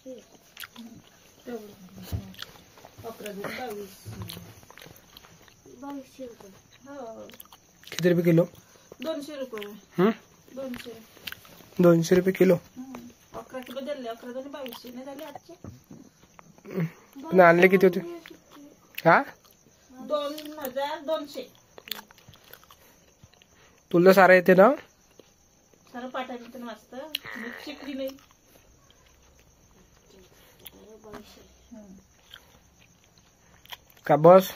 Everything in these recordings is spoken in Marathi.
किती रुपये किलो? 200 रुपये. 200 रुपये किलो. 11 किलो दिले. 11 दोन्ही 2200 नाही झाले आजचे. आणले किती होते? हा 2200. तुला सारा येते ना? सारं पाठायचं वाचतं. मी शिकली नाही. का बस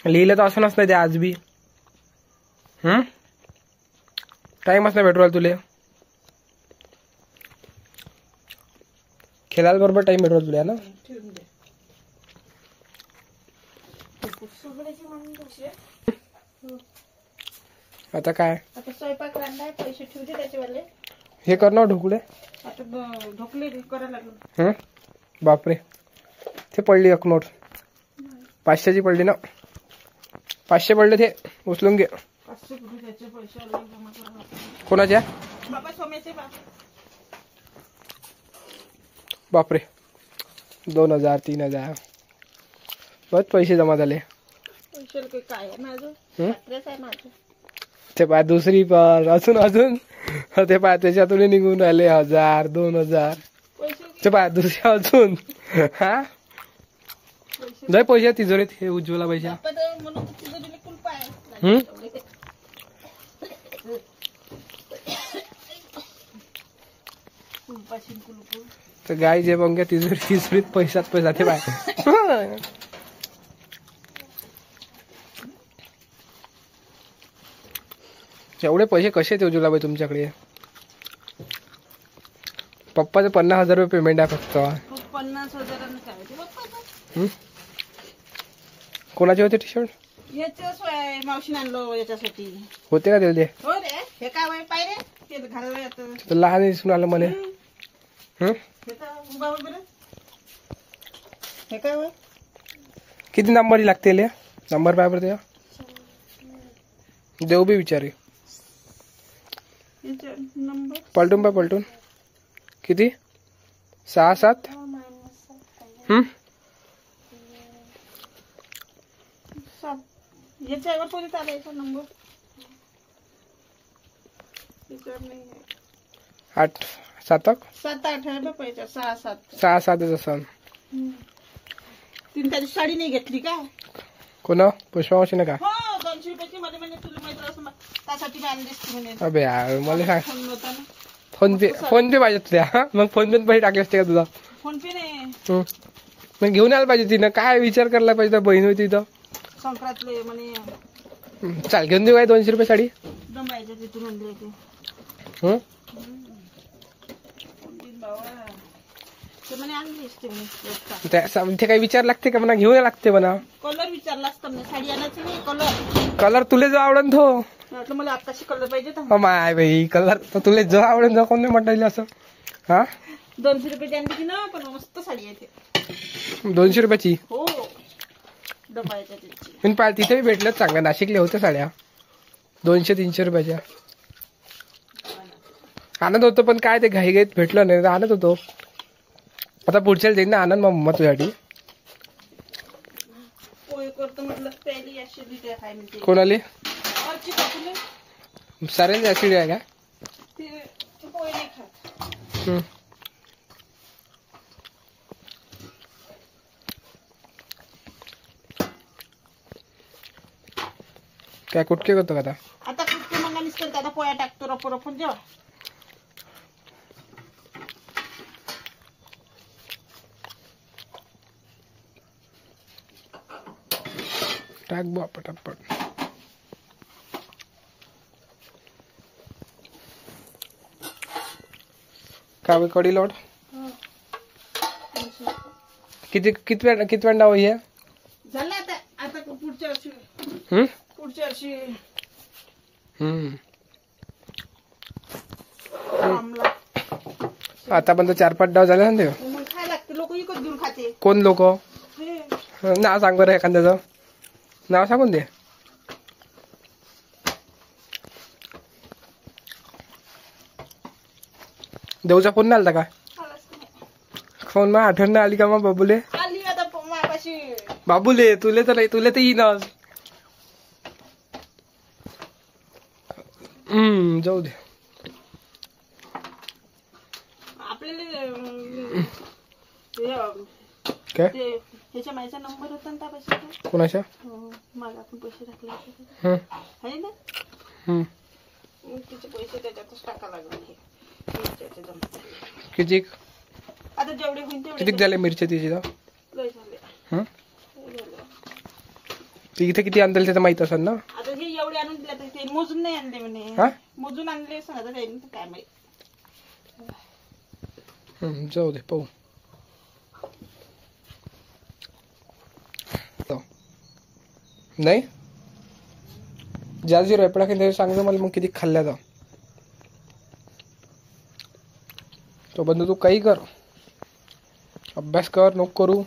लिहिलं तर असं नसतं ते आज बी. टाइमच नाही भेटू तुले. खेळायला बरोबर टाइम भेटू तुला ना. आता काय? आता स्वयंपाक रांधाय पैसे ठेवते त्याच्यावाले. हे कर ना ढोकळे. आता ढोकले करायला लागले. बापरे ते पडली एक नोट 500ची पडली ना. 500 पडले ते उचलून घे. 500 कुठे त्याचे पैसे आले जमा करा. कोणाच्या? बाबा सोम्याचे बापरे 2000 3000 बहुत पैसे जमा झाले. पैसे काय आहे माझं? ॲड्रेस आहे माझं. ते पाय दुसरी पण अजून ते पाय त्याच्यातून निघून राहिले 1000 2000. ते पाय दुसरी अजून. हा लय पैसे तिजोरीत हे उज्ज्वला पैसे. तर गाय जे बघ तिजोरीत पैसाच पैसा ते पाय. एवढे पैसे कसे येते उज्ज्वलाबाई तुमच्याकडे? पप्पाचं 50,000 रुपये पेमेंट आहे फक्त. 50,000 काय? कोणाचे होते टी शर्ट? मावशीने आणलो याच्यासाठी. होते का ते? हो रे. हे काय पाय रे ते घालायला लहान दिसून आलं मला. हे काय किती नंबर लागते? नंबर पाय बरं ते. देऊ बी विचारे. पलटून किती? 6 7. याच्यावर कोणी चालायचा नंबर? 8 7 7 8 आहे बापायचा. 6 7 6 7 असं. तीन त्याची साडी नाही घेतली का? कोण? पुष्पावशी का? हो 200 रुपयाची. मध्ये म्हणजे तुला माहिती असं त्यासाठी मी आणली असती म्हणे. अबे यार मला सांग. फोन होता ना. फोन पे पाहिजे तुला. मग फोन पे पैसे टाकले असते का तुझा? फोन पे नाही. मग घेऊन यायला पाहिजे तिनं. काय विचार करायला पाहिजे? बहीण होती तर संक्रांतले म्हणे. चाल घेऊन देऊ काय 200 रुपये साडी? दमायच्या तिथून आणले ते. ते काही विचार लागते का? म्हणा घेऊन लागते म्हणा. कलर विचारला असता म्हणजे साडी आणायची नाही. कलर तुला जो आवडन तो. मला आताशी कलर पाहिजे. माय बाई कलर तर तुला जो आवडन जो. कोण नाही म्हटलं असं. हा 200 रुपये आणली ना. पण मस्त साडी आहे ते. 200 रुपयाची? हो दबायच्या त्याची. पण पाय तिथे भेटलं चांगलं. नाशिकले होत्या साड्या 200 300 रुपयाच्या. आणत होतो पण काय ते घाईघाईत भेटलं नाही. आणत होतो. आता पुढच्या जाईन ना आनंद मग तुझ्यासाठी. कोणाले? सारे ऍसिड आहे का? काय कुठके करतो का आता? कुठके मग निसतं आता पोया टाकतो रपो रपून जेव्हा. टाक बा पटापट. काय कडी लोड किती वेळ डाव हे झालं आता. आता पुढच्या वर्षी. पुढच्या वर्षी आता पण 4-5 डाव झाले ना. ते मग काय लागते? लोक इकत घेऊन खाते. कोण लोक? नाव सांग बरं एखाद्याचं. नाव सांगून दे. देऊचा फोन नाही आलता का? फोन मा आठवण नाही आली का मग बाबूले? आली आता मापाशी. बाबूले तुले तर येईनच. जाऊ दे. आपल्याला काय ह्याच्या मायचा नंबर होता ना त्यापाशी. कोणाच्या? मला आपण पैसे टाकले आहे ना. मग तिचे पैसे त्याच्यातच टाका लागले. किती आता जेवढे होईल तेवढे. किती झाले मिरच्या तिची? लय झाले. ती इथे किती आणतील त्याचं माहित असेल ना. आता हे एवढे आणून दिले तर ते मोजून नाही आणले म्हणे. मोजून आणले सांगा काय माहित. जाऊ दे पाहू. नाही ज्या रेपडा की सांगतो मला मग किती खाल्ल्या जा. तो बंधू तू काही कर, अभ्यास कर नको करू.